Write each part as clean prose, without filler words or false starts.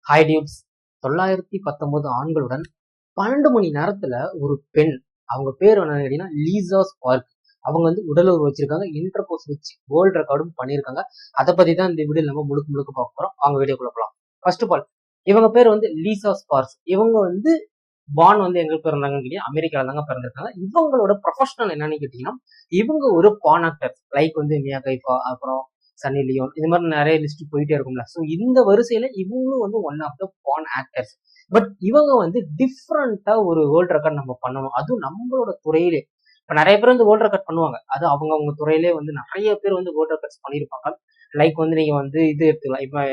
Hi tubes. 919 ஆண்களுடன் 12 மணி நேரத்துல ஒரு பெண், அவங்க பேர் என்ன கேட்டீங்கன்னா லீசா ஸ்பார்க். அவங்க வந்து உடலுறவு வச்சிருக்காங்க, இன்டர்கோர்ஸ் வச்சு வேர்ல்ட் ரெக்கார்டும் பண்ணியிருக்காங்க. அதை பத்தி தான் இந்த வீடியோ நம்ம முழுக்க முழுக்க பார்க்க போறோம். அவங்க வீடியோக்குள்ள போகலாம். ஃபர்ஸ்ட் ஆஃப் ஆல், இவங்க பேர் வந்து லீசா ஸ்பார்க்ஸ். இவங்க வந்து பான் வந்து எங்க பிறந்தாங்கன்னு கேட்டீங்கன்னா அமெரிக்கால தாங்க பிறந்திருக்காங்க. இவங்களோட ப்ரொஃபஷனல் என்னன்னு கேட்டீங்கன்னா, இவங்க ஒரு பான் ஆக்டர். லைக் வந்து மியா கைஃபா, அப்புறம் சன்னி லியோன், இது மாதிரி நிறைய லிஸ்ட் போயிட்டே இருக்கும்ல. ஸோ இந்த வரிசையில இவங்களும் வந்து one of the pan actors. But இவங்க வந்து டிஃப்ரெண்டா ஒரு வேர்ல்ட் ரெக்கார்ட் நம்ம பண்ணணும், அதுவும் நம்மளோட துறையிலே. இப்ப நிறைய பேர் வந்து வேர்ல்ட் ரெக்கார்ட் பண்ணுவாங்க, அது அவங்க துறையிலே வந்து நிறைய பேர் வந்து வேர்ல்ட் ரெக்கார்ட்ஸ் பண்ணியிருப்பாங்க. லைக் வந்து நீங்க வந்து இது எடுத்துக்கலாம், இப்ப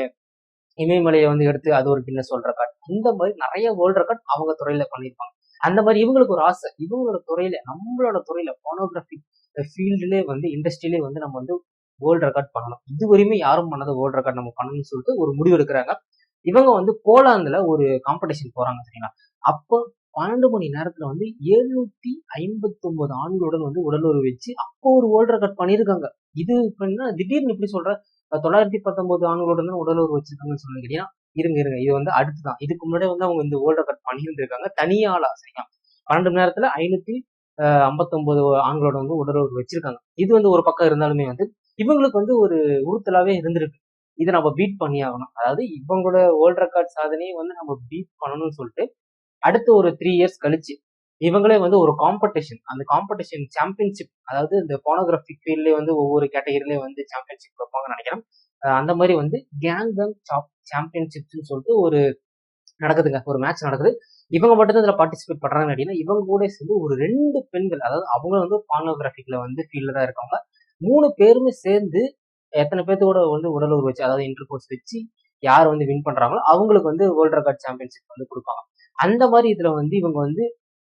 இமயமலையை வந்து எடுத்து அது ஒரு கின்னஸ் வேர்ல்ட் ரெக்கார்ட். இந்த மாதிரி நிறைய வேர்ல்ட் ரெக்கார்ட் அவங்க துறையில பண்ணியிருப்பாங்க. அந்த மாதிரி இவங்களுக்கு ஒரு ஆசை, இவங்களோட துறையில, நம்மளோட துறையில போனோகிராஃபி ஃபீல்டுலேயே வந்து இண்டஸ்ட்ரியிலே வந்து நம்ம வந்து வேர்ல்ட் ரெக்கார்ட் பண்ணணும். இதுவரையுமே யாரும் பண்ணாத வேர்ல்ட் ரெக்கார்ட் நம்ம பண்ணணும்னு சொல்லிட்டு ஒரு முடிவு எடுக்கிறாங்க. இவங்க வந்து போலாந்துல ஒரு காம்படிஷன் போறாங்க சரிங்களா. அப்போ 12 மணி நேரத்துல வந்து 759 ஆண்களுடன் வந்து உடலுறவு வச்சு அப்போ ஒரு வேர்ல்ட் ரெக்கார்ட் பண்ணியிருக்காங்க. இது என்ன திடீர்னு இப்படி சொல்ற, 919 ஆண்களுடன் தான் உடலுறவு வச்சிருக்காங்கன்னு சொல்லிக்கிட்டீங்கன்னா, இருங்க இது வந்து அடுத்துதான். இதுக்கு முன்னாடி வந்து அவங்க இந்த வேர்ல்ட் ரெக்கார்ட் பண்ணியிருந்திருக்காங்க தனியாளா சரிங்களா. 12 மணி நேரத்துல 559 ஆண்களோட வந்து உடலுறவு வச்சிருக்காங்க. இது வந்து ஒரு பக்கம் இருந்தாலுமே வந்து இவங்களுக்கு வந்து ஒரு உறுத்தலாவே இருந்திருக்கு. இதை நம்ம பீட் பண்ணி ஆகணும், அதாவது இவங்களோட வேர்ல்ட் ரெக்கார்ட் சாதனையை வந்து நம்ம பீட் பண்ணணும்னு சொல்லிட்டு அடுத்த ஒரு 3 இயர்ஸ் கழிச்சு இவங்களே வந்து ஒரு காம்படிஷன், அந்த காம்படிஷன் சாம்பியன்ஷிப், அதாவது இந்த போனோகிராஃபிக் ஃபீல்ட்லேயே வந்து ஒவ்வொரு கேட்டகரியிலே வந்து சாம்பியன்ஷிப் வைப்பாங்கன்னு நினைக்கிறேன். அந்த மாதிரி வந்து கேங் சாம்பியன்ஷிப்ஸ்னு சொல்லிட்டு ஒரு நடக்குதுங்க, ஒரு மேட்ச் நடக்குது. இவங்க மட்டும் தான் இதுல பார்ட்டிசிபேட் பண்றாங்கன்னு அப்படின்னா, இவங்க கூட சேர்ந்து ஒரு 2 பெண்கள், அதாவது அவங்க வந்து பானோகிராஃபிக்ல வந்து ஃபீல்ட்ல தான் இருக்காங்க. 3 பேருமே சேர்ந்து எத்தனை பேர்த்தோட வந்து உடலுறவு வச்சு, அதாவது இன்டர் கோர்ஸ் வச்சு யார் வந்து வின் பண்றாங்களோ அவங்களுக்கு வந்து வேர்ல்ட் ரெக்கார்ட் சாம்பியன்ஷிப் வந்து கொடுப்பாங்க. அந்த மாதிரி இதுல வந்து இவங்க வந்து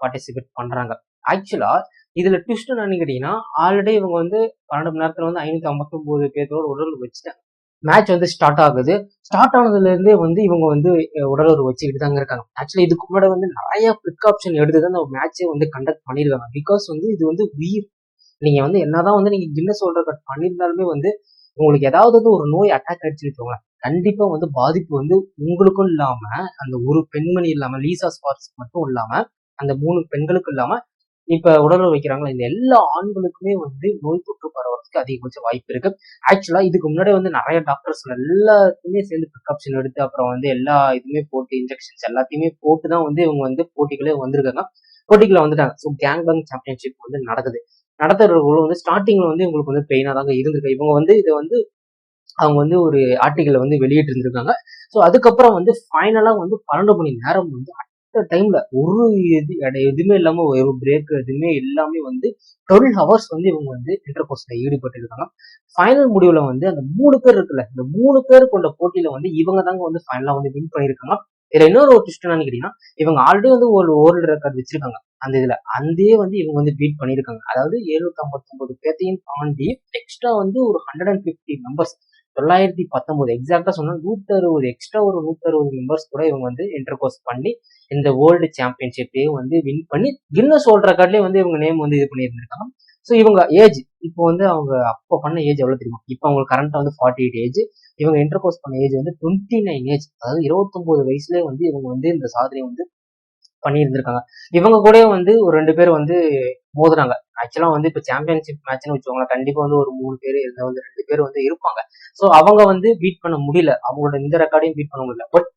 பார்ட்டிசிபேட் பண்றாங்க. ஆக்சுவலா இதுல ட்விஸ்ட் என்னன்னு கேட்டீங்கன்னா, ஆல்ரெடி இவங்க வந்து 12 மணி நேரத்துல வந்து 559 பேர்த்தோட உடலுறவு வச்சுட்டாங்க. மேட்ச் வந்து ஸ்டார்ட் ஆகுது. ஸ்டார்ட் ஆனதுல இருந்தே வந்து இவங்க வந்து உடலுறவு வச்சுக்கிட்டு தாங்க இருக்காங்க. ஆக்சுவலி இதுக்கு முன்னாடி வந்து நிறைய ப்ரிகாப்ஷன் எடுத்து தான் அந்த மேட்சே வந்து கண்டக்ட் பண்ணிருக்காங்க. பிகாஸ் வந்து இது வந்து உயிர். நீங்க வந்து என்னதான் வந்து நீங்க கின்னஸ் வேர்ல்ட் ரெக்கார்ட் பண்ணியிருந்தாலுமே வந்து உங்களுக்கு ஏதாவது வந்து ஒரு நோய் அட்டாக் ஆயிடுச்சு வச்சுக்கோங்களேன், கண்டிப்பா வந்து பாதிப்பு வந்து உங்களுக்கும் இல்லாம, அந்த ஒரு பெண்மணி இல்லாம, லீசா ஸ்பார்க்ஸ் மட்டும் இல்லாம, அந்த 3 பெண்களுக்கும் இல்லாம, இப்ப உடலுறவு வைக்கிறாங்களா இந்த எல்லா ஆண்களுக்குமே வந்து நோய் தொற்று பரவறதுக்கு அதிகபட்ச வாய்ப்பு இருக்கு. ஆக்சுவலா இதுக்கு முன்னாடி வந்து நிறைய டாக்டர்ஸ் எல்லாத்தையுமே சேர்ந்து ப்ரிகாப்ஷன் எடுத்து அப்புறம் வந்து எல்லா இதுவுமே போட்டு இன்ஜெக்ஷன்ஸ் எல்லாத்தையுமே போட்டு தான் வந்து இவங்க வந்து போட்டிகளே வந்திருக்காங்க, போட்டிகளை வந்துட்டாங்க. ஸோ கேங் சாம்பியன்ஷிப் வந்து நடக்குது. நடத்துறவங்களும் வந்து ஸ்டார்டிங்ல வந்து இவங்களுக்கு வந்து பெயினா தாங்க இருந்திருக்கு. இவங்க வந்து இதை வந்து அவங்க வந்து ஒரு ஆர்டிக்கலை வந்து வெளியிட்டு இருந்திருக்காங்க. ஸோ அதுக்கப்புறம் வந்து ஃபைனலா வந்து 12 மணி நேரம் வந்து டைம்ல ஒரு எதுவுமே இல்லாம, ஒரு பிரேக் எதுவுமே எல்லாமே வந்து 12 ஹவர்ஸ் வந்து இவங்க வந்து இன்டர் கோர்ஸ்ல ஈடுபட்டு இருக்காங்க. ஃபைனல் முடிவுல வந்து அந்த 3 பேர் இருக்குல்ல, இந்த 3 பேர் கொண்ட போட்டியில வந்து இவங்க தாங்க வந்து ஃபைனலா வந்து வின் பண்ணியிருக்காங்க. இதுல இன்னொரு ஒரு ட்விஸ்ட் என்னன்னு கேட்டீங்கன்னா, இவங்க ஆல்ரெடி வந்து ஒரு வேர்ல்டு ரெக்கார்ட் வச்சிருக்காங்க அந்த இதுல, அந்தே வந்து இவங்க வந்து பீட் பண்ணியிருக்காங்க. அதாவது 759 பேர்த்தையும் தாண்டி எக்ஸ்ட்ரா வந்து ஒரு 150 மெம்பர்ஸ், 919 எக்ஸாக்டா சொன்னா 160 எக்ஸ்ட்ரா ஒரு 160 மெம்பர்ஸ் கூட இவங்க வந்து இன்டர் கோர்ஸ் பண்ணி இந்த வேர்ல்டு சாம்பியன்ஷிப்பையும் வந்து வின் பண்ணி கின்னஸ் வேர்ல்ட் ரெக்கார்ட்லயே வந்து இவங்க நேம் வந்து இது பண்ணியிருந்திருக்காங்க. ஸோ இவங்க ஏஜ் இப்போ வந்து அவங்க அப்போ பண்ண ஏஜ் எவ்வளவு தெரியுமா? இப்போ அவங்களுக்கு கரண்டா வந்து 48 ஏஜ். இவங்க இன்டர் கோர்ஸ் பண்ண ஏஜ் வந்து 29 ஏஜ், அதாவது 29 வயசுலேயே வந்து இவங்க வந்து இந்த சாதனையை வந்து பண்ணியிருந்திருக்காங்க. இவங்க கூட வந்து ஒரு 2 பேர் வந்து மோதுனாங்க. ஆக்சுவலா வந்து இப்போ சாம்பியன்ஷிப் மேட்ச்னு வச்சுக்கோங்களேன், கண்டிப்பா வந்து ஒரு 3 பேர் இல்லை வந்து 2 பேர் வந்து இருப்பாங்க. ஸோ அவங்க வந்து பீட் பண்ண முடியல, அவங்களோட இந்த ரெக்கார்டையும் பீட் பண்ண முடியல. பட்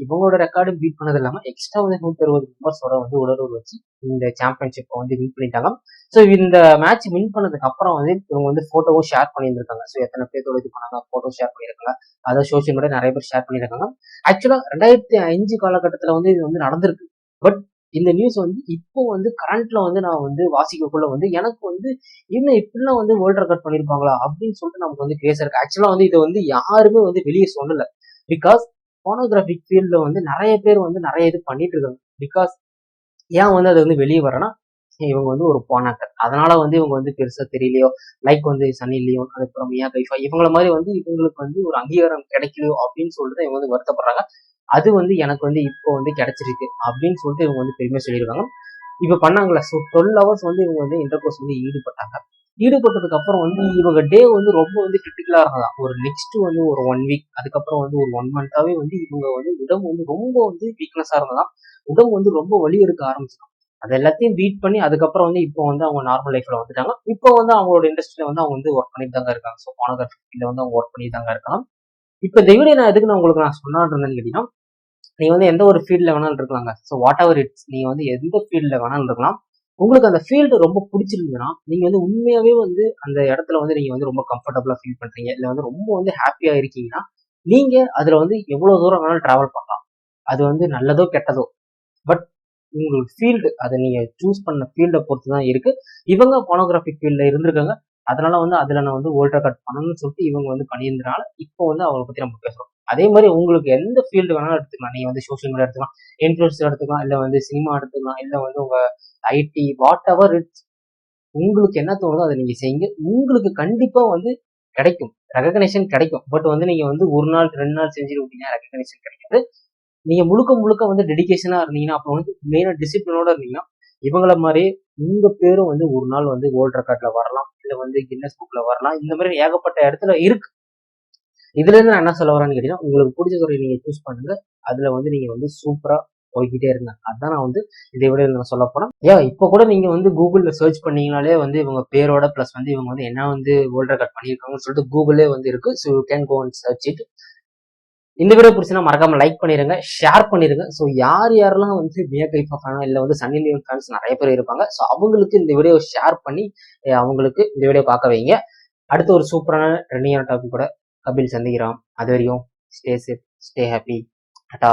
இவங்களோட ரெக்கார்டும் பீட் பண்ணது இல்லாம எக்ஸ்ட்ரா வந்து 160 மெம்பர்ஸோட வந்து உடலுறவு வச்சு இந்த சாம்பியன்ஷிப்பை வந்து வின் பண்ணிட்டாங்க. ஸோ இந்த மேட்ச் வின் பண்ணதுக்கு அப்புறம் வந்து இவங்க வந்து போட்டோவும் ஷேர் பண்ணியிருந்திருக்காங்க. ஸோ எத்தனை பேர்த்தோட இது பண்ணாங்க, போட்டோ ஷேர் பண்ணியிருக்காங்க, அதை சோசியல் மீடியா நிறைய பேர் ஷேர் பண்ணியிருக்காங்க. ஆக்சுவலா 2005 காலகட்டத்துல வந்து இது வந்து நடந்திருக்கு. பட் இந்த நியூஸ் வந்து இப்போ வந்து கரண்ட்ல வந்து நான் வந்து வாசிக்கக்குள்ள வந்து எனக்கு வந்து இன்னும் இப்படிலாம் வந்து வேர்ல்ட் ரெக்கார்ட் பண்ணிருப்பாங்களா அப்படின்னு சொல்லிட்டு நமக்கு வந்து கேஸ் இருக்கு. ஆக்சுவலா வந்து இதை வந்து யாருமே வந்து வெளியே சொல்லல. பிகாஸ் போனோகிராபிக் ஃபீல்ட்ல வந்து நிறைய பேர் வந்து நிறைய இது பண்ணிட்டு இருக்காங்க. பிகாஸ் ஏன் வந்து அது வந்து வெளியே வரனா, இவங்க வந்து ஒரு போன் ஆக்டர், அதனால வந்து இவங்க வந்து பெருசா தெரியலையோ, லைக் வந்து சன்னி லியோன், அதுக்கப்புறம் மியா கைஃபா, இவங்கள மாதிரி வந்து இவங்களுக்கு வந்து ஒரு அங்கீகாரம் கிடைக்கலையோ அப்படின்னு சொல்லிட்டு இவங்க வந்து வருத்தப்படுறாங்க. அது வந்து எனக்கு வந்து இப்போ வந்து கிடைச்சிருக்கு அப்படின்னு சொல்லிட்டு இவங்க வந்து பெருமையா சொல்லியிருக்காங்க. இப்ப பண்ணாங்களா, ஸோ 12 ஹவர்ஸ் வந்து இவங்க வந்து இன்டர் கோர்ஸ் வந்து ஈடுபட்டாங்க. ஈடுபட்டதுக்கு அப்புறம் வந்து இவங்க டே வந்து ரொம்ப வந்து கிரிட்டிக்கலா இருந்ததா. ஒரு நெக்ஸ்ட் வந்து ஒரு 1 வீக், அதுக்கப்புறம் வந்து ஒரு 1 மந்த்தாவே வந்து இவங்க வந்து உடம்பு வந்து ரொம்ப வந்து வீக்னஸா இருந்ததா. உடம்பு வந்து ரொம்ப வலி எடுக்க ஆரம்பிச்சிடும். அது எல்லாத்தையும் பீட் பண்ணி அதுக்கப்புறம் வந்து இப்போ வந்து அவங்க நார்மல் லைஃப்ல வந்துட்டாங்க. இப்போ வந்து அவங்களோட இண்டஸ்ட்ரியில வந்து அவங்க வந்து ஒர்க் பண்ணிட்டு தாங்க இருக்காங்க. ஸோ போனோகிராஃபி ஃபீல்ட்ல வந்து அவங்க ஒர்க் பண்ணிட்டு தாங்க இருக்காங்க. இப்போ இந்த வீடியோ நான் எதுக்கு நான் உங்களுக்கு நான் சொன்னான்னு இருந்தேன்னு கேட்டீங்கன்னா, நீங்க வந்து எந்த ஒரு ஃபீல்ட்ல வேணாலும் இருக்கலாங்க. ஸோ வாட் எவர் இட்ஸ், நீங்க வந்து எந்த ஃபீல்ட்ல வேணாலும் இருக்கலாம். உங்களுக்கு அந்த ஃபீல்டு ரொம்ப பிடிச்சிருந்ததுன்னா, நீங்க வந்து உண்மையாவே வந்து அந்த இடத்துல வந்து நீங்க வந்து ரொம்ப கம்ஃபர்டபுளா ஃபீல் பண்றீங்க, இல்ல வந்து ரொம்ப வந்து ஹாப்பியா இருக்கீங்கன்னா, நீங்க அதுல வந்து எவ்வளவு தூரம் வேணாலும் டிராவல் பண்ணலாம். அது வந்து நல்லதோ கெட்டதோ. பட் உங்களுக்கு ஃபீல்டு, அதை நீங்க சூஸ் பண்ண ஃபீல்டை பொறுத்து தான் இருக்கு. இவங்க போனோகிராஃபிக் ஃபீல்ட்ல இருந்திருக்காங்க. அதனால வந்து அதுல நான் வந்து வேர்ல்ட் ரெக்கார்ட் பண்ணணும்னு சொல்லிட்டு இவங்க வந்து பண்ணியிருந்தனால இப்போ வந்து அவங்களை பத்தி நம்ம பேசுறோம். அதே மாதிரி உங்களுக்கு எந்த ஃபீல்டு வேணாலும் எடுத்துக்கலாம். நீங்க வந்து சோஷியல் மீடியா எடுத்துக்கலாம், இன்ஃபுளுசர் எடுத்துக்கலாம், இல்ல வந்து சினிமா எடுத்துக்கலாம், இல்ல வந்து உங்க ஐடி, வாட் எவர் இட்ஸ், உங்களுக்கு என்ன தோணுதோ அதை நீங்க செய்யுங்க. உங்களுக்கு கண்டிப்பா வந்து கிடைக்கும், ரெகக்னேஷன் கிடைக்கும். பட் வந்து நீங்க வந்து ஒரு நாள் 2 நாள் செஞ்சுட்டு விட்டீங்கன்னா ரெகக்னேஷன் கிடைக்காது. நீங்க முழுக்க முழுக்க வந்து டெடிகேஷனா இருந்தீங்கன்னா, அப்போ வந்து மெயினா டிசிப்ளினோட இருந்தீங்கன்னா, இவங்கள மாதிரி உங்க பேரும் வந்து ஒரு நாள் வந்து வேர்ல்ட் ரெக்கார்ட்ல வரலாம், இல்ல வந்து கின்னஸ் புக்ல வரலாம். இந்த மாதிரி ஏகப்பட்ட இடத்துல இருக்கு. இதுல இருந்து நான் என்ன சொல்ல வரேன்னு கேட்டீங்கன்னா, உங்களுக்கு பிடிச்ச துறையை நீங்க சூஸ் பண்ணுங்க. அதுல வந்து நீங்க வந்து சூப்பரா போய்கிட்டே இருங்க. அதான் நான் வந்து இதை விட நான் சொல்ல போறேன். இப்போ கூட நீங்க வந்து கூகுள்ல சர்ச் பண்ணீங்கனாலே வந்து இவங்க பேரோட பிளஸ் வந்து இவங்க வந்து என்ன வந்து வேர்ல்ட் ரெக்கார்ட் பண்ணியிருக்காங்கன்னு சொல்லிட்டு கூகுளே வந்து இருக்கு. So you can go and search it. இந்த வீடியோ பிடிச்சினா மறக்காம லைக் பண்ணிருங்க, ஷேர் பண்ணிருங்க. ஸோ யார் யாரெல்லாம் வந்து மியா கைஃபா ஃபேனோ இல்ல வந்து சன்னி லியோன் ஃபேன்ஸ் நிறைய பேர் இருப்பாங்க. ஸோ அவங்களுக்கு இந்த வீடியோ ஷேர் பண்ணி அவங்களுக்கு இந்த வீடியோ பார்க்க வைங்க. அடுத்து ஒரு சூப்பரான ட்ரெண்டிங்கான டாபிக் கூட கபில் சந்திக்கிறோம். அது வரையும் stay safe, stay happy, Tata.